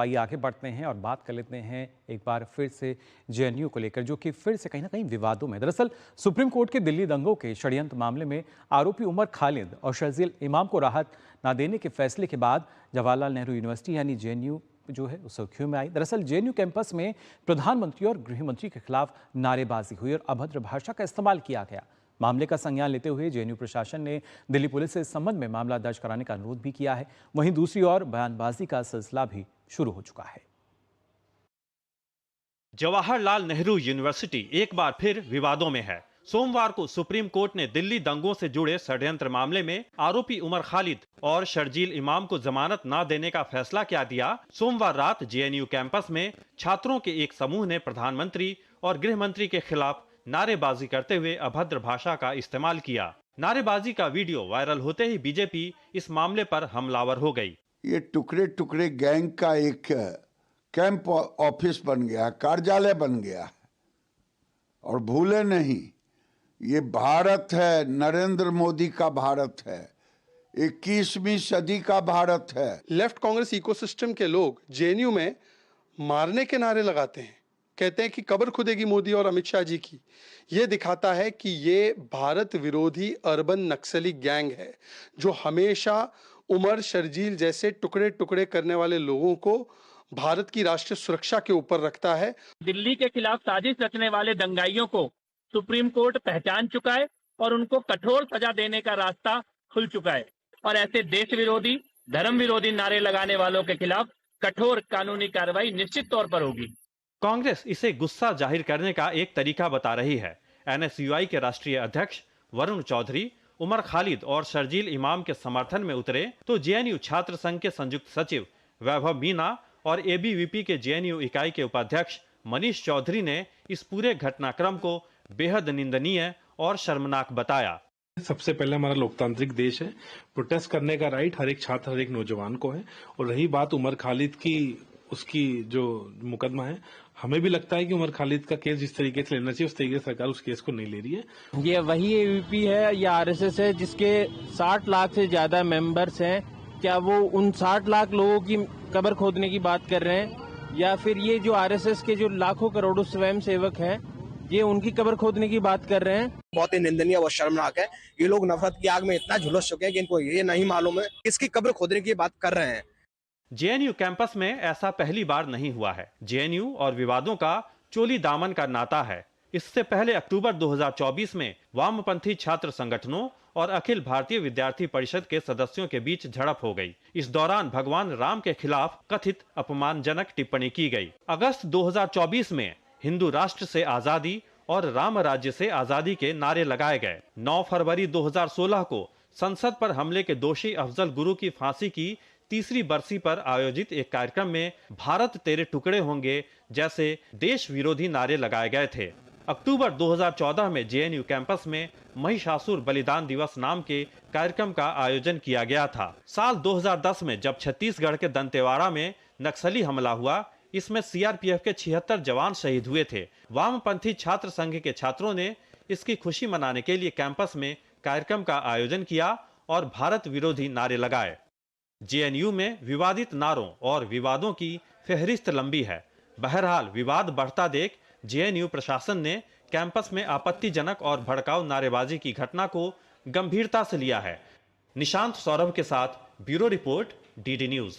आइए आगे बढ़ते हैं और बात कर लेते हैं एक बार फिर से जेएनयू को लेकर, जो कि फिर से कहीं ना कहीं विवादों में। दरअसल सुप्रीम कोर्ट के दिल्ली दंगों के षड्यंत्र मामले में आरोपी उमर खालिद और शर्जील इमाम को राहत न देने के फैसले के बाद जवाहरलाल नेहरू यूनिवर्सिटी यानी जेएनयू जो है उस सुर्खियों में आई। दरअसल जेएनयू कैंपस में प्रधानमंत्री और गृह मंत्री के खिलाफ नारेबाजी हुई और अभद्र भाषा का इस्तेमाल किया गया। मामले का संज्ञान लेते हुए जेएनयू प्रशासन ने दिल्ली पुलिस से इस संबंध में मामला दर्ज कराने का अनुरोध भी किया है। वहीं दूसरी ओर बयानबाजी का सिलसिला भी शुरू हो चुका है। जवाहरलाल नेहरू यूनिवर्सिटी एक बार फिर विवादों में है। सोमवार को सुप्रीम कोर्ट ने दिल्ली दंगों से जुड़े षड्यंत्र मामले में आरोपी उमर खालिद और शर्जील इमाम को जमानत न देने का फैसला क्या दिया। सोमवार रात जेएनयू कैंपस में छात्रों के एक समूह ने प्रधानमंत्री और गृह मंत्री के खिलाफ नारेबाजी करते हुए अभद्र भाषा का इस्तेमाल किया। नारेबाजी का वीडियो वायरल होते ही बीजेपी इस मामले पर हमलावर हो गई। ये टुकड़े टुकड़े गैंग का एक कैंप ऑफिस बन गया, कार्यालय बन गया। और भूले नहीं, ये भारत है, नरेंद्र मोदी का भारत है, 21वीं सदी का भारत है। लेफ्ट कांग्रेस इकोसिस्टम के लोग जेएनयू में मारने के नारे लगाते हैं, कहते हैं कि कब्र खुदेगी मोदी और अमित शाह जी की। ये दिखाता है कि ये भारत विरोधी अर्बन नक्सली गैंग है जो हमेशा उमर शर्जील जैसे टुकड़े टुकड़े करने वाले लोगों को भारत की राष्ट्रीय सुरक्षा के ऊपर रखता है। दिल्ली के खिलाफ साजिश रचने वाले दंगाइयों को सुप्रीम कोर्ट पहचान चुका है और उनको कठोर सजा देने का रास्ता खुल चुका है और ऐसे देश विरोधी, धर्म विरोधी नारे लगाने वालों के खिलाफ कठोर कानूनी कार्रवाई निश्चित तौर पर होगी। कांग्रेस इसे गुस्सा जाहिर करने का एक तरीका बता रही है। एनएसयूआई के राष्ट्रीय अध्यक्ष वरुण चौधरी उमर खालिद और शर्जील इमाम के समर्थन में उतरे तो जेएनयू छात्र संघ के संयुक्त सचिव वैभव मीना और एबीवीपी के जेएनयू इकाई के उपाध्यक्ष मनीष चौधरी ने इस पूरे घटनाक्रम को बेहद निंदनीय और शर्मनाक बताया। सबसे पहले हमारा लोकतांत्रिक देश है, प्रोटेस्ट करने का राइट हर एक छात्र, हर एक नौजवान को है। और रही बात उमर खालिद की, उसकी जो मुकदमा है, हमें भी लगता है कि उमर खालिद का केस जिस तरीके से लेना चाहिए उस तरीके से सरकार उस केस को नहीं ले रही है। ये वही एबीवीपी है या आरएसएस है जिसके 60 लाख से ज्यादा मेंबर्स हैं। क्या वो उन 60 लाख लोगों की कब्र खोदने की बात कर रहे हैं या फिर ये जो आरएसएस के जो लाखों करोड़ों स्वयं सेवक हैं ये उनकी कब्र खोदने की बात कर रहे हैं? बहुत ही निंदनीय और शर्मनाक है। ये लोग नफरत की आग में इतना झुलस चुके हैं कि इनको ये नहीं मालूम है किसकी कब्र खोदने की बात कर रहे हैं। जेएनयू कैंपस में ऐसा पहली बार नहीं हुआ है। जेएनयू और विवादों का चोली दामन का नाता है। इससे पहले अक्टूबर 2024 में वामपंथी छात्र संगठनों और अखिल भारतीय विद्यार्थी परिषद के सदस्यों के बीच झड़प हो गई। इस दौरान भगवान राम के खिलाफ कथित अपमानजनक टिप्पणी की गई। अगस्त 2024 में हिंदू राष्ट्र से आजादी और राम राज्य से आजादी के नारे लगाए गए। 9 फरवरी 2016 को संसद पर हमले के दोषी अफजल गुरु की फांसी की तीसरी बरसी पर आयोजित एक कार्यक्रम में भारत तेरे टुकड़े होंगे जैसे देश विरोधी नारे लगाए गए थे। अक्टूबर 2014 में जेएनयू कैंपस में महिषासुर बलिदान दिवस नाम के कार्यक्रम का आयोजन किया गया था। साल 2010 में जब छत्तीसगढ़ के दंतेवाड़ा में नक्सली हमला हुआ, इसमें सीआरपीएफ के 76 जवान शहीद हुए थे। वामपंथी छात्र संघ के छात्रों ने इसकी खुशी मनाने के लिए कैंपस में कार्यक्रम का आयोजन किया और भारत विरोधी नारे लगाए। जेएनयू में विवादित नारों और विवादों की फहरिस्त लंबी है। बहरहाल विवाद बढ़ता देख जेएनयू प्रशासन ने कैंपस में आपत्तिजनक और भड़काऊ नारेबाजी की घटना को गंभीरता से लिया है। निशांत सौरभ के साथ ब्यूरो रिपोर्ट, डीडी न्यूज।